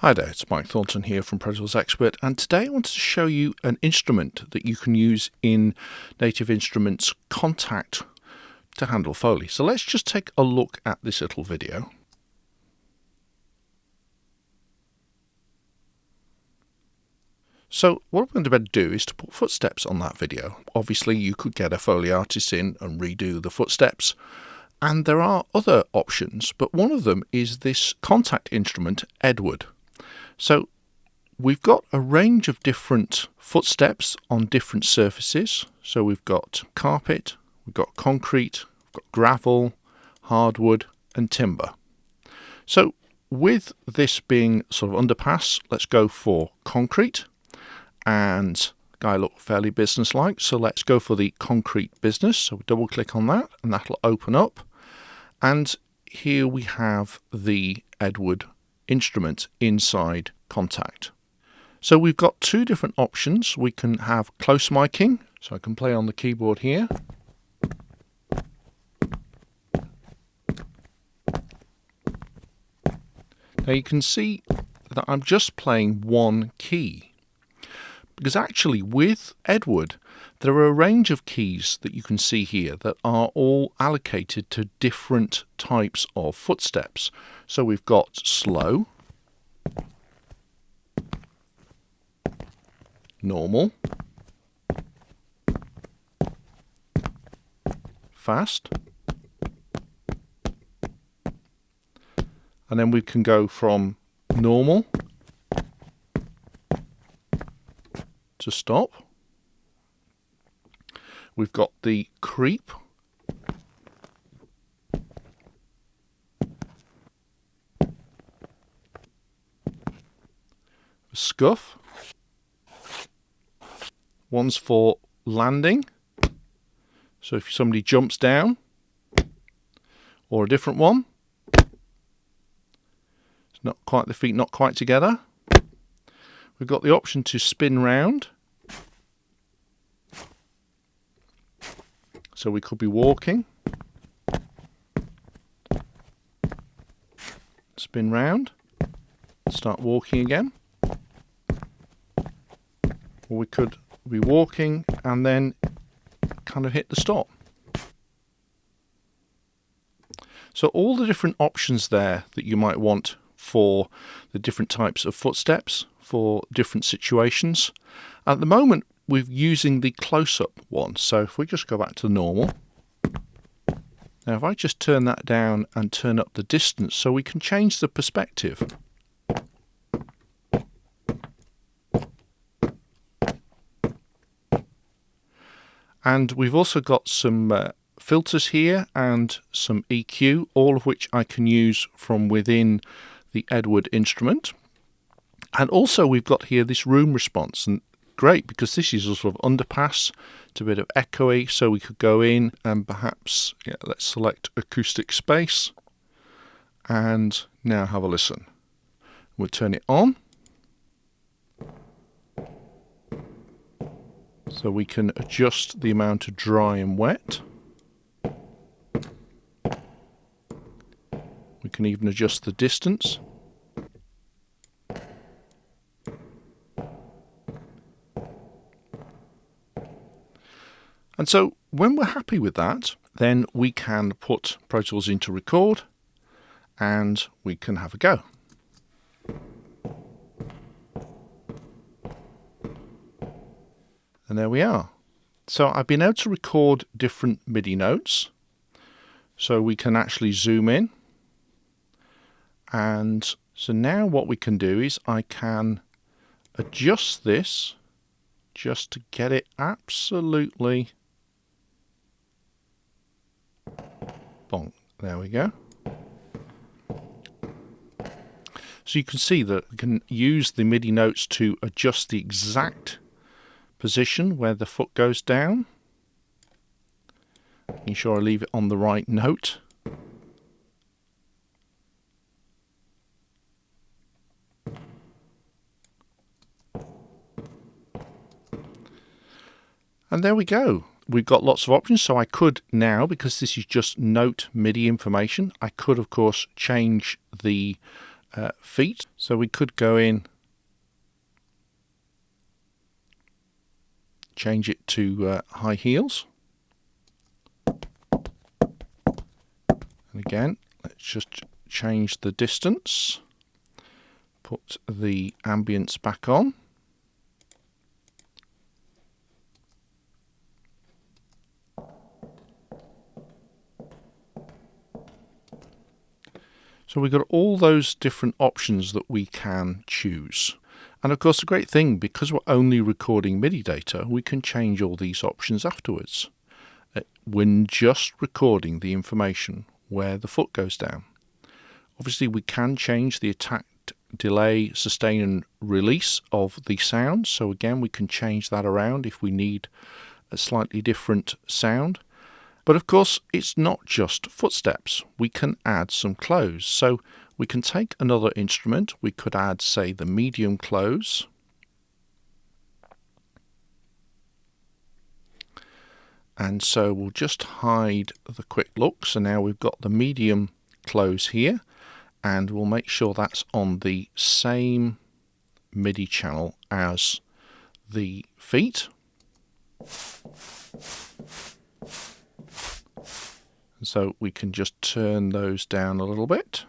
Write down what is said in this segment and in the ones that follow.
Hi there, it's Mike Thornton here from Pro Tools Expert, and today I wanted to show you an instrument that you can use in Native Instruments Kontakt to handle Foley. So let's just take a look at this little video. So what I'm going to do is to put footsteps on that video. Obviously you could get a Foley artist in and redo the footsteps, and there are other options, but one of them is this Kontakt instrument, Edward. So we've got a range of different footsteps on different surfaces. So we've got carpet, we've got concrete, we've got gravel, hardwood and timber. So with this being sort of underpass, let's go for concrete, and guy look fairly business-like, so let's go for the concrete business. So we double click on that and that'll open up, and here we have the Edward instrument inside Kontakt. So we've got two different options. We can have close miking, so I can play on the keyboard here. Now you can see that I'm just playing one key, because actually with Edward there are a range of keys that you can see here that are all allocated to different types of footsteps. So we've got slow, normal, fast, and then we can go from normal to stop. We've got the creep, scuff, one's for landing, so if somebody jumps down, or a different one, it's not quite, the feet not quite together. We've got the option to spin round, so we could be walking, spin round, start walking again, or we could be walking and then kind of hit the stop. So all the different options there that you might want for the different types of footsteps for different situations. At the moment we're using the close-up one, so if we just go back to normal. Now if I just turn that down and turn up the distance so we can change the perspective. And we've also got some filters here and some EQ, all of which I can use from within the Edward instrument. And also we've got here this room response, and great because this is a sort of underpass, it's a bit of echoey, so we could go in and perhaps, let's select acoustic space and now have a listen. We'll turn it on. So we can adjust the amount of dry and wet. We can even adjust the distance. And so when we're happy with that, then we can put Pro Tools into record and we can have a go. And there we are. So I've been able to record different MIDI notes. So we can actually zoom in. And so now what we can do is I can adjust this just to get it absolutely bonk. There we go. So you can see that we can use the MIDI notes to adjust the exact position where the foot goes down. Making sure I leave it on the right note. And there we go. We've got lots of options, so I could now, because this is just note MIDI information, I could of course change the feet. So we could go in, change it to high heels. And again, let's just change the distance, put the ambience back on. So we've got all those different options that we can choose. And of course the great thing, because we're only recording MIDI data, we can change all these options afterwards. We're just recording the information where the foot goes down. Obviously we can change the attack, delay, sustain and release of the sound. So again, we can change that around if we need a slightly different sound. But of course, it's not just footsteps. We can add some close. So we can take another instrument. We could add, say, the medium close. And so we'll just hide the quick look. So now we've got the medium close here, and we'll make sure that's on the same MIDI channel as the feet. So we can just turn those down a little bit.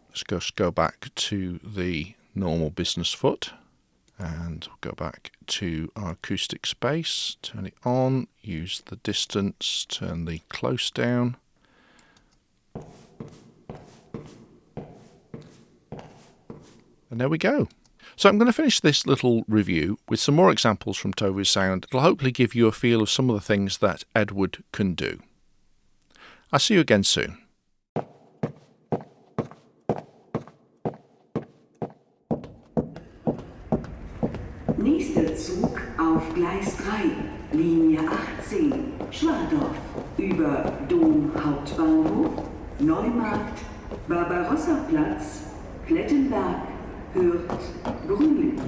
Let's just go back to the normal business foot and go back to our acoustic space, turn it on, use the distance, turn the close down. And there we go. So I'm going to finish this little review with some more examples from Tovusound. It'll hopefully give you a feel of some of the things that Edward can do. I'll see you again soon. Nächster Zug auf Gleis 3, Linie 18, Schwardorf, über Dom Hauptbahnhof, Neumarkt, Barbarossaplatz, Klettenberg, Hürth, Grünen.